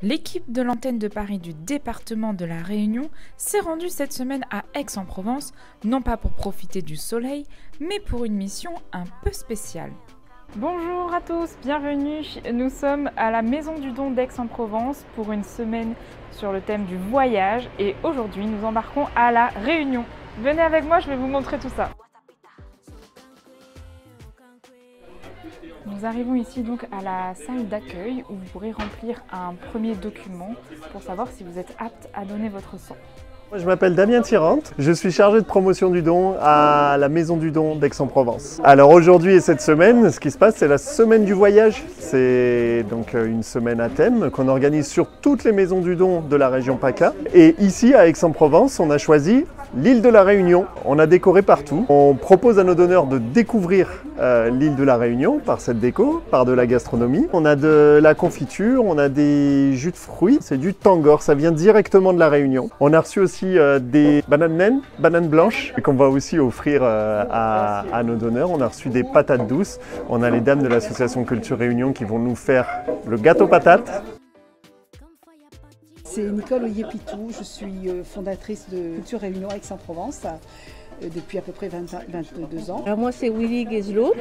L'équipe de l'antenne de Paris du département de la Réunion s'est rendue cette semaine à Aix-en-Provence, non pas pour profiter du soleil, mais pour une mission un peu spéciale. Bonjour à tous, bienvenue. Nous sommes à la Maison du Don d'Aix-en-Provence pour une semaine sur le thème du voyage et aujourd'hui nous embarquons à la Réunion. Venez avec moi, je vais vous montrer tout ça. Nous arrivons ici donc à la salle d'accueil où vous pourrez remplir un premier document pour savoir si vous êtes apte à donner votre sang. Je m'appelle Damien Tirante, je suis chargé de promotion du don à la Maison du Don d'Aix-en-Provence. Alors aujourd'hui et cette semaine, ce qui se passe, c'est la semaine du voyage. C'est donc une semaine à thème qu'on organise sur toutes les maisons du don de la région PACA. Et ici à Aix-en-Provence, on a choisi l'île de la Réunion. On a décoré partout. On propose à nos donneurs de découvrir l'île de la Réunion par cette déco, par de la gastronomie. On a de la confiture, on a des jus de fruits, c'est du tangor, ça vient directement de la Réunion. On a reçu aussi des bananes naines, bananes blanches, qu'on va aussi offrir à nos donneurs. On a reçu des patates douces. On a les dames de l'association Culture Réunion qui vont nous faire le gâteau patate. C'est Nicole Oyepitou, je suis fondatrice de Culture Réunion Aix-en-Provence depuis à peu près 22 ans. Alors moi c'est Willy Guézelot,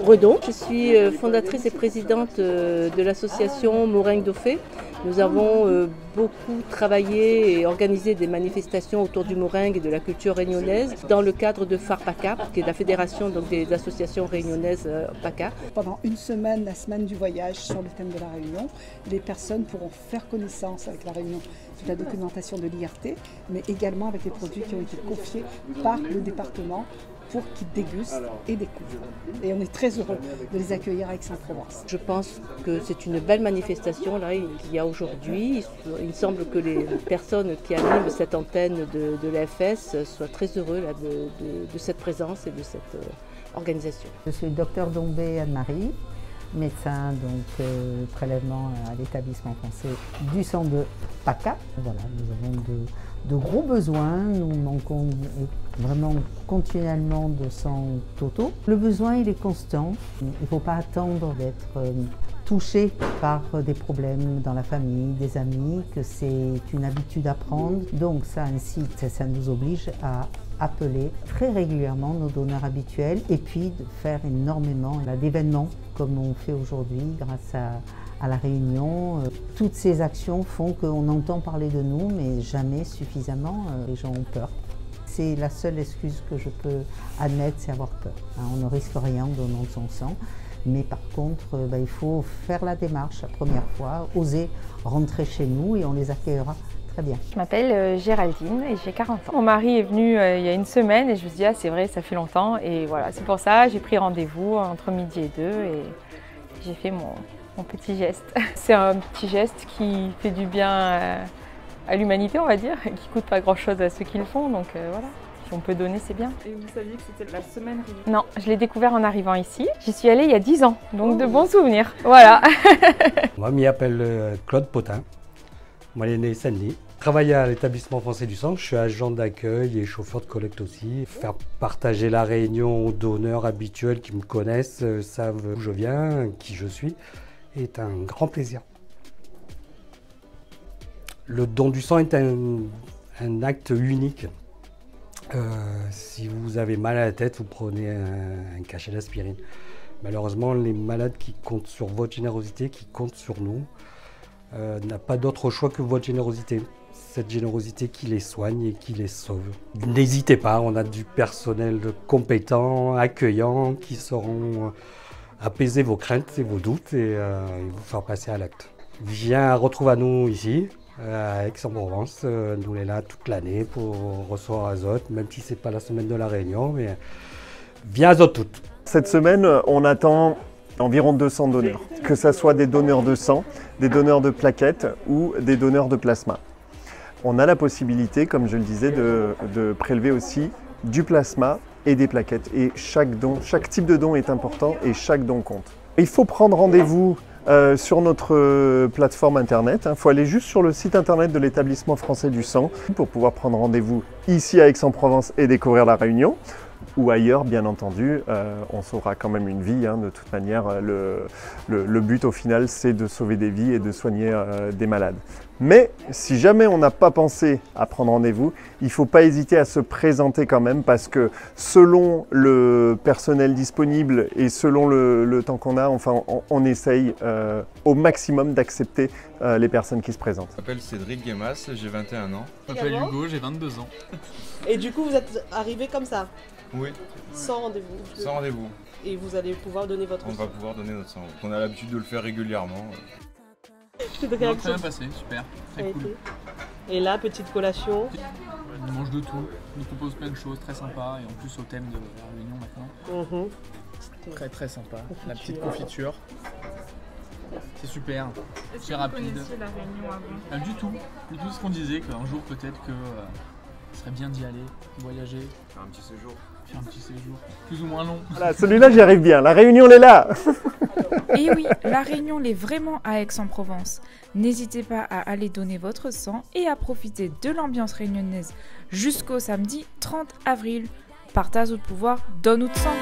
Redon. Je suis fondatrice et présidente de l'association Meringue Dauphin. Nous avons beaucoup travaillé et organisé des manifestations autour du meringue et de la culture réunionnaise dans le cadre de FARPACA, qui est la fédération donc, des associations réunionnaises PACA. Pendant une semaine, la semaine du voyage sur le thème de la Réunion, les personnes pourront faire connaissance avec la Réunion de la documentation de l'IRT, mais également avec les produits qui ont été confiés par le département pour qu'ils dégustent et découvrent. Et on est très heureux de les accueillir à Aix-en-Provence. Je pense que c'est une belle manifestation là, qu'il y a aujourd'hui. Il me semble que les personnes qui animent cette antenne de l'AFS soient très heureux là, de cette présence et de cette organisation. Je suis docteur Dombé Anne-Marie, médecin, donc prélèvement à l'établissement français du sang de PACA. Voilà, nous avons de gros besoins, nous manquons vraiment continuellement de sang totaux. Le besoin il est constant, il ne faut pas attendre d'être touché par des problèmes dans la famille, des amis, que c'est une habitude à prendre. Donc ça incite, ça nous oblige à appeler très régulièrement nos donneurs habituels et puis de faire énormément d'événements comme on fait aujourd'hui grâce à la Réunion. Toutes ces actions font qu'on entend parler de nous mais jamais suffisamment, les gens ont peur. C'est la seule excuse que je peux admettre, c'est avoir peur. On ne risque rien en donnant son sang, mais par contre, il faut faire la démarche la première fois, oser rentrer chez nous et on les accueillera très bien. Je m'appelle Géraldine et j'ai 40 ans. Mon mari est venu il y a une semaine et je me suis dit ah c'est vrai, ça fait longtemps et voilà, c'est pour ça j'ai pris rendez-vous entre midi et 2 et j'ai fait mon petit geste. C'est un petit geste qui fait du bien à l'humanité, on va dire, qui coûte pas grand-chose à ceux qui le font, donc voilà. Si on peut donner, c'est bien. Et vous saviez que c'était la semaine Réunion? Non, je l'ai découvert en arrivant ici. J'y suis allée il y a 10 ans, donc de bons souvenirs. Voilà. Moi, je m'appelle Claude Potin. Moi, je suis né Saint-Denis. Je travaille à l'établissement français du sang. Je suis agent d'accueil et chauffeur de collecte aussi. Faire partager la Réunion aux donneurs habituels qui me connaissent, savent d'où je viens, qui je suis, est un grand plaisir. Le don du sang est un acte unique. Si vous avez mal à la tête, vous prenez un cachet d'aspirine. Malheureusement, les malades qui comptent sur votre générosité, qui comptent sur nous, n'a pas d'autre choix que votre générosité. Cette générosité qui les soigne et qui les sauve. N'hésitez pas, on a du personnel compétent, accueillant, qui sauront apaiser vos craintes et vos doutes et vous faire passer à l'acte. Viens, retrouve-nous ici, à Aix-en-Provence. Nous, on est là toute l'année pour recevoir Azote, même si ce n'est pas la semaine de la Réunion, mais viens Azote toutes. Cette semaine, on attend environ 200 donneurs, que ce soit des donneurs de sang, des donneurs de plaquettes ou des donneurs de plasma. On a la possibilité, comme je le disais, de prélever aussi du plasma et des plaquettes. Et chaque type de don est important et chaque don compte. Il faut prendre rendez-vous sur notre plateforme internet. Il faut aller juste sur le site internet de l'établissement français du sang pour pouvoir prendre rendez-vous ici à Aix-en-Provence et découvrir la Réunion. ou ailleurs, bien entendu, on sauvera quand même une vie. Hein, de toute manière, le but au final, c'est de sauver des vies et de soigner des malades. Mais si jamais on n'a pas pensé à prendre rendez-vous, il ne faut pas hésiter à se présenter quand même parce que selon le personnel disponible et selon le temps qu'on a, enfin, on essaye au maximum d'accepter les personnes qui se présentent. Je m'appelle Cédric Guémas, j'ai 21 ans. Je m'appelle Hugo, j'ai 22 ans. Et du coup, vous êtes arrivé comme ça, Oui, sans rendez-vous. sans rendez-vous. Et vous allez pouvoir donner votre On va pouvoir donner notre sang. On a l'habitude de le faire régulièrement. Petite Très réaction. bien passé, super, très cool. Et là, petite collation. On mange de tout, on nous propose plein de choses, très sympa, et en plus au thème de la réunion maintenant. Très très sympa, la petite confiture. C'est super, c'est rapide. La réunion avant. Du tout ce qu'on disait, qu'un jour peut-être que ce serait bien d'y aller, voyager. Faire un petit séjour. Faire un petit séjour, plus ou moins long. Voilà, celui-là j'y arrive bien, la Réunion elle est là. Et oui, la Réunion l'est vraiment à Aix-en-Provence. N'hésitez pas à aller donner votre sang et à profiter de l'ambiance réunionnaise jusqu'au samedi 30 avril. Partage au pouvoir, donne-nous de sang.